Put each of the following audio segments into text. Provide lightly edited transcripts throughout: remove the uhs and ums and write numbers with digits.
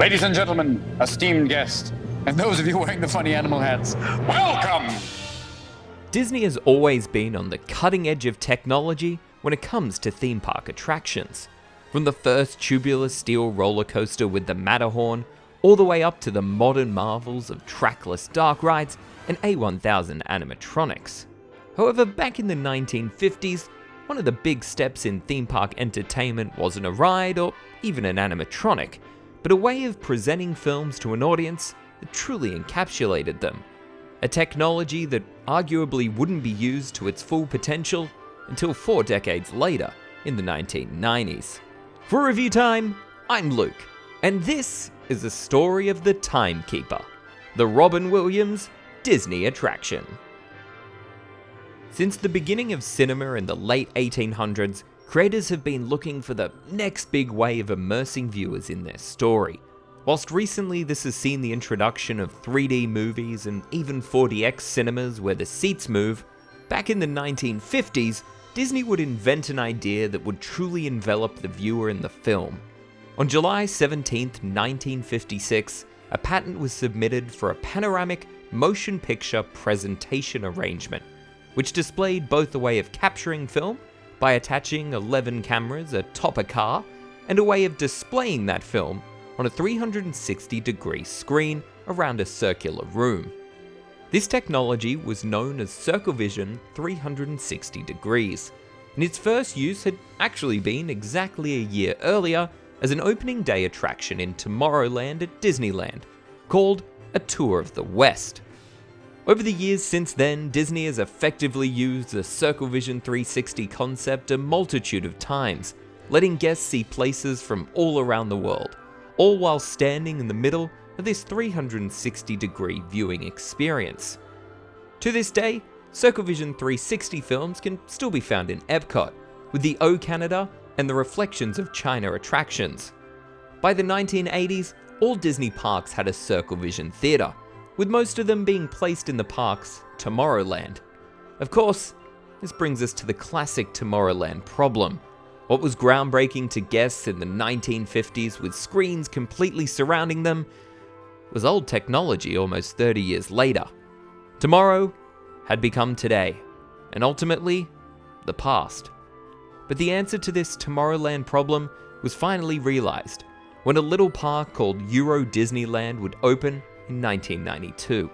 Ladies and gentlemen, esteemed guests, and those of you wearing the funny animal hats, welcome! Disney has always been on the cutting edge of technology when it comes to theme park attractions. From the first tubular steel roller coaster with the Matterhorn, all the way up to the modern marvels of trackless dark rides and A1000 animatronics. However, back in the 1950s, one of the big steps in theme park entertainment wasn't a ride or even an animatronic, but a way of presenting films to an audience that truly encapsulated them. A technology that arguably wouldn't be used to its full potential until 4 decades later, in the 1990s. For Review Time, I'm Luke, and this is the story of the Timekeeper, the Robin Williams Disney attraction. Since the beginning of cinema in the late 1800s, creators have been looking for the next big way of immersing viewers in their story. Whilst recently this has seen the introduction of 3D movies and even 4DX cinemas where the seats move, back in the 1950s, Disney would invent an idea that would truly envelop the viewer in the film. On July 17, 1956, a patent was submitted for a panoramic motion picture presentation arrangement, which displayed both a way of capturing film by attaching 11 cameras atop a car, and a way of displaying that film on a 360-degree screen around a circular room. This technology was known as CircleVision 360 degrees, and its first use had actually been exactly a year earlier as an opening day attraction in Tomorrowland at Disneyland, called A Tour of the West. Over the years since then, Disney has effectively used the CircleVision 360 concept a multitude of times, letting guests see places from all around the world, all while standing in the middle of this 360-degree viewing experience. To this day, CircleVision 360 films can still be found in Epcot, with the O Canada and the Reflections of China attractions. By the 1980s, all Disney parks had a CircleVision theater, with most of them being placed in the park's Tomorrowland. Of course, this brings us to the classic Tomorrowland problem. What was groundbreaking to guests in the 1950s with screens completely surrounding them was old technology almost 30 years later. Tomorrow had become today, and ultimately, the past. But the answer to this Tomorrowland problem was finally realized when a little park called Euro Disneyland would open in 1992.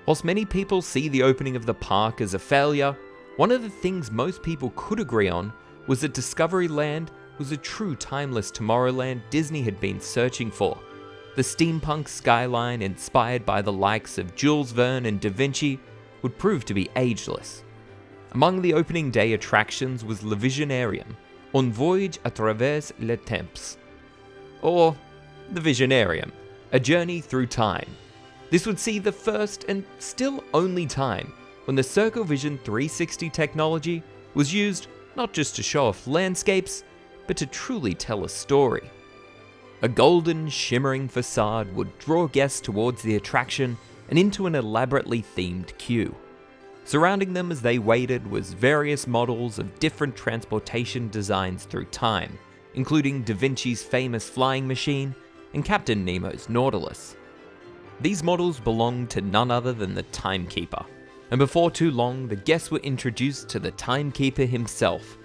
Whilst many people see the opening of the park as a failure, one of the things most people could agree on was that Discoveryland was a true timeless Tomorrowland Disney had been searching for. The steampunk skyline inspired by the likes of Jules Verne and Da Vinci would prove to be ageless. Among the opening day attractions was Le Visionarium, Un voyage à travers le temps, or the Visionarium, a journey through time. This would see the first and still only time when the CircleVision 360 technology was used not just to show off landscapes, but to truly tell a story. A golden, shimmering facade would draw guests towards the attraction and into an elaborately themed queue. Surrounding them as they waited was various models of different transportation designs through time, including Da Vinci's famous flying machine and Captain Nemo's Nautilus. These models belonged to none other than the Timekeeper, and before too long the guests were introduced to the Timekeeper himself,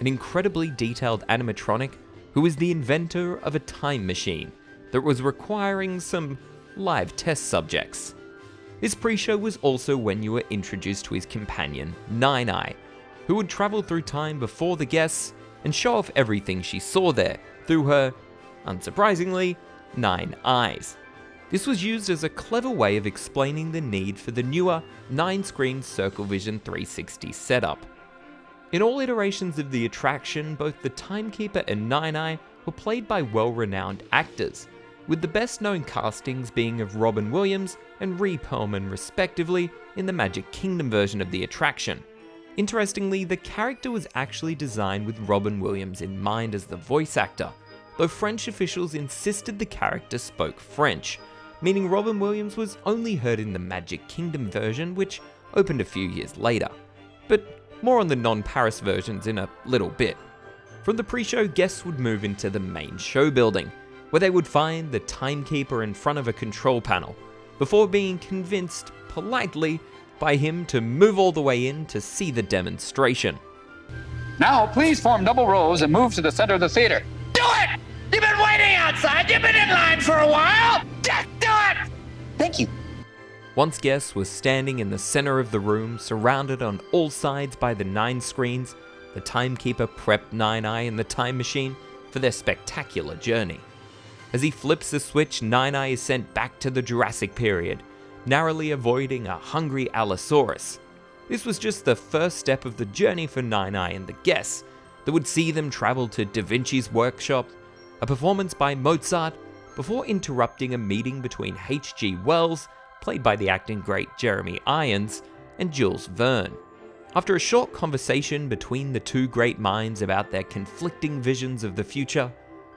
an incredibly detailed animatronic who was the inventor of a time machine that was requiring some live test subjects. This pre-show was also when you were introduced to his companion, Nine-Eye, who would travel through time before the guests and show off everything she saw there through her, unsurprisingly, 9 eyes. This was used as a clever way of explaining the need for the newer 9-screen CircleVision 360 setup. In all iterations of the attraction, both the Timekeeper and Nine-Eye were played by well-renowned actors, with the best-known castings being of Robin Williams and Rhea Perlman respectively in the Magic Kingdom version of the attraction. Interestingly, the character was actually designed with Robin Williams in mind as the voice actor, though French officials insisted the character spoke French, meaning Robin Williams was only heard in the Magic Kingdom version, which opened a few years later. But more on the non-Paris versions in a little bit. From the pre-show, guests would move into the main show building, where they would find the Timekeeper in front of a control panel, before being convinced, politely, by him to move all the way in to see the demonstration. Now, please form double rows and move to the center of the theater. Do it! You've been waiting outside. You've been in line for a while. Just do it! Thank you. Once Guess was standing in the center of the room, surrounded on all sides by the 9 screens, the Timekeeper prepped Nine-Eye and the time machine for their spectacular journey. As he flips the switch, Nine-Eye is sent back to the Jurassic period, narrowly avoiding a hungry Allosaurus. This was just the first step of the journey for Nine-Eye and the Guess that would see them travel to Da Vinci's workshop, a performance by Mozart, before interrupting a meeting between H.G. Wells, played by the acting great Jeremy Irons, and Jules Verne. After a short conversation between the two great minds about their conflicting visions of the future,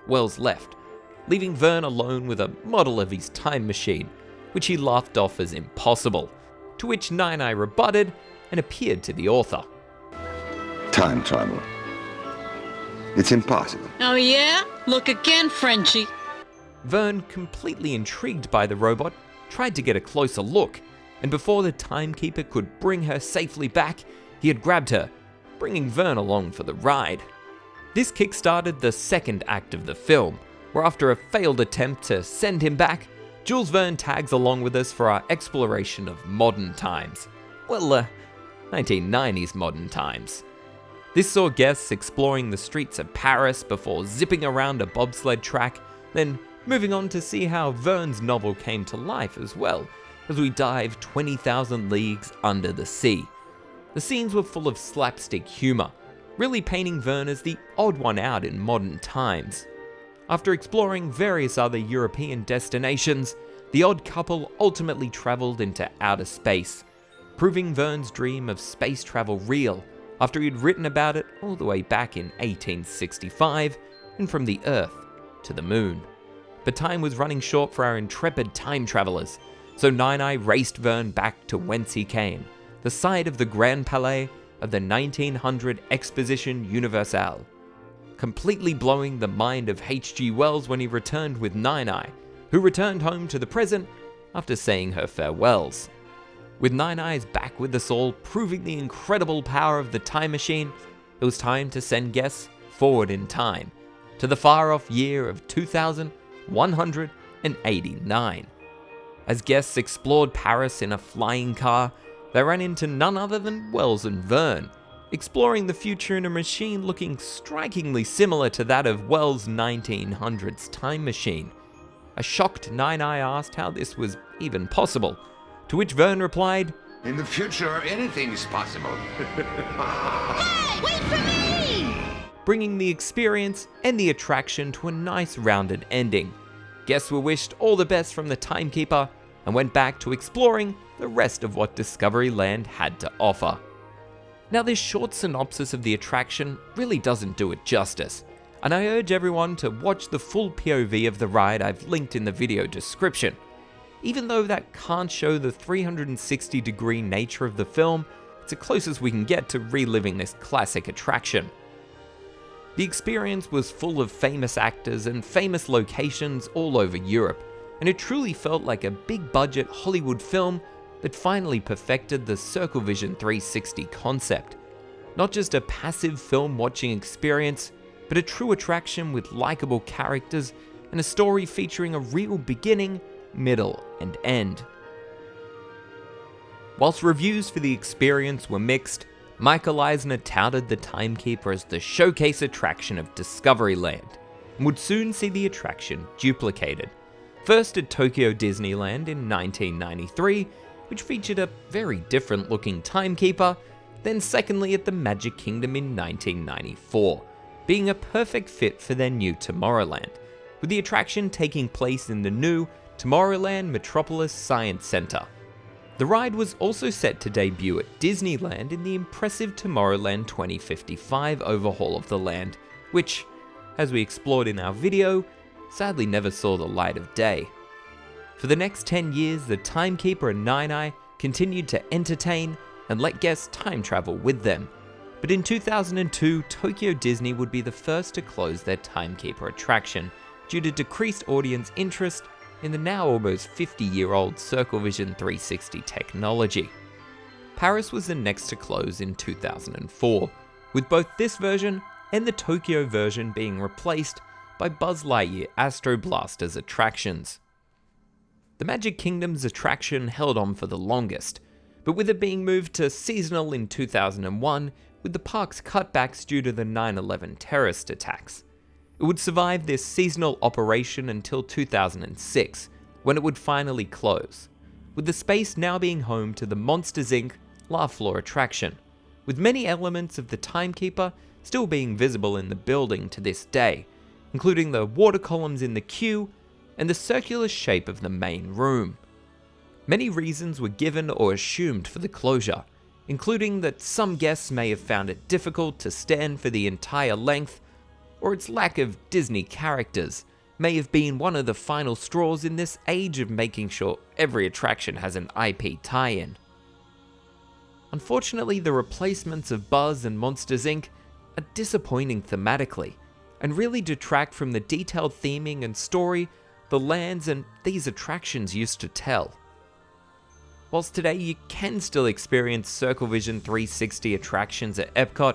Wells left, leaving Verne alone with a model of his time machine, which he laughed off as impossible, to which Nine-Eye rebutted and appeared to the author. Time travel. It's impossible. Oh yeah? Look again, Frenchie. Verne, completely intrigued by the robot, tried to get a closer look, and before the Timekeeper could bring her safely back, he had grabbed her, bringing Verne along for the ride. This kickstarted the second act of the film, where after a failed attempt to send him back, Jules Verne tags along with us for our exploration of modern times. Well, 1990s modern times. This saw guests exploring the streets of Paris before zipping around a bobsled track, then moving on to see how Verne's novel came to life as well, as we dive 20,000 leagues under the sea. The scenes were full of slapstick humor, really painting Verne as the odd one out in modern times. After exploring various other European destinations, the odd couple ultimately traveled into outer space, proving Verne's dream of space travel real after he'd written about it all the way back in 1865 and from the Earth to the Moon. But time was running short for our intrepid time travelers, so Nine-Eye raced Verne back to whence he came, the site of the Grand Palais of the 1900 Exposition Universelle, completely blowing the mind of H.G. Wells when he returned with Nine-Eye, who returned home to the present after saying her farewells. With Nine-Eyes back with us all, proving the incredible power of the time machine, it was time to send guests forward in time, to the far-off year of 2189. As guests explored Paris in a flying car, they ran into none other than Wells and Verne, exploring the future in a machine looking strikingly similar to that of Wells' 1900s time machine. A shocked Nine-Eye asked how this was even possible, to which Verne replied, In the future, anything's possible. Hey, wait for me! bringing the experience and the attraction to a nice rounded ending. Guests were wished all the best from the Timekeeper and went back to exploring the rest of what Discovery Land had to offer. Now, this short synopsis of the attraction really doesn't do it justice, and I urge everyone to watch the full POV of the ride I've linked in the video description. Even though that can't show the 360-degree nature of the film, it's the closest we can get to reliving this classic attraction. The experience was full of famous actors and famous locations all over Europe, and it truly felt like a big-budget Hollywood film that finally perfected the Circle Vision 360 concept. Not just a passive film-watching experience, but a true attraction with likable characters and a story featuring a real beginning, middle, and end. Whilst reviews for the experience were mixed, Michael Eisner touted the Timekeeper as the showcase attraction of Discovery Land, and would soon see the attraction duplicated. First at Tokyo Disneyland in 1993, which featured a very different looking Timekeeper, then secondly at the Magic Kingdom in 1994, being a perfect fit for their new Tomorrowland, with the attraction taking place in the new Tomorrowland Metropolis Science Center. The ride was also set to debut at Disneyland in the impressive Tomorrowland 2055 overhaul of the land, which, as we explored in our video, sadly never saw the light of day. For the next 10 years, the Timekeeper and Nine-Eye continued to entertain and let guests time travel with them. But in 2002, Tokyo Disney would be the first to close their Timekeeper attraction due to decreased audience interest in the now almost 50-year-old Circle Vision 360 technology. Paris was the next to close in 2004, with both this version and the Tokyo version being replaced by Buzz Lightyear Astro Blaster's attractions. The Magic Kingdom's attraction held on for the longest, but with it being moved to seasonal in 2001 with the park's cutbacks due to the 9/11 terrorist attacks. It would survive this seasonal operation until 2006, when it would finally close, with the space now being home to the Monsters Inc. Laugh Floor attraction, with many elements of the Timekeeper still being visible in the building to this day, including the water columns in the queue and the circular shape of the main room. Many reasons were given or assumed for the closure, including that some guests may have found it difficult to stand for the entire length, or its lack of Disney characters may have been one of the final straws in this age of making sure every attraction has an IP tie-in. Unfortunately, the replacements of Buzz and Monsters Inc. are disappointing thematically, and really detract from the detailed theming and story the lands and these attractions used to tell. Whilst today you can still experience Circle Vision 360 attractions at Epcot,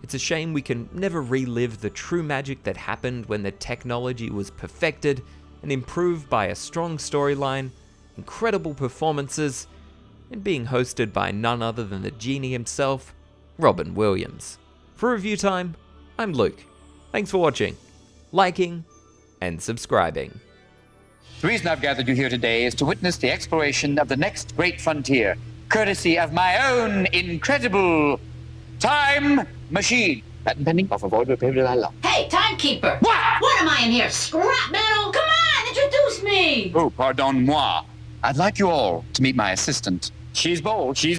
it's a shame we can never relive the true magic that happened when the technology was perfected and improved by a strong storyline, incredible performances, and being hosted by none other than the genie himself, Robin Williams. For ReviewTyme, I'm Luke. Thanks for watching, liking, and subscribing. The reason I've gathered you here today is to witness the exploration of the next great frontier, courtesy of my own incredible time machine. Patent pending, offer void, repayment of law. Hey, Timekeeper! What? What am I in here, scrap metal? Come on, introduce me! Oh, pardon moi. I'd like you all to meet my assistant. She's bold, she's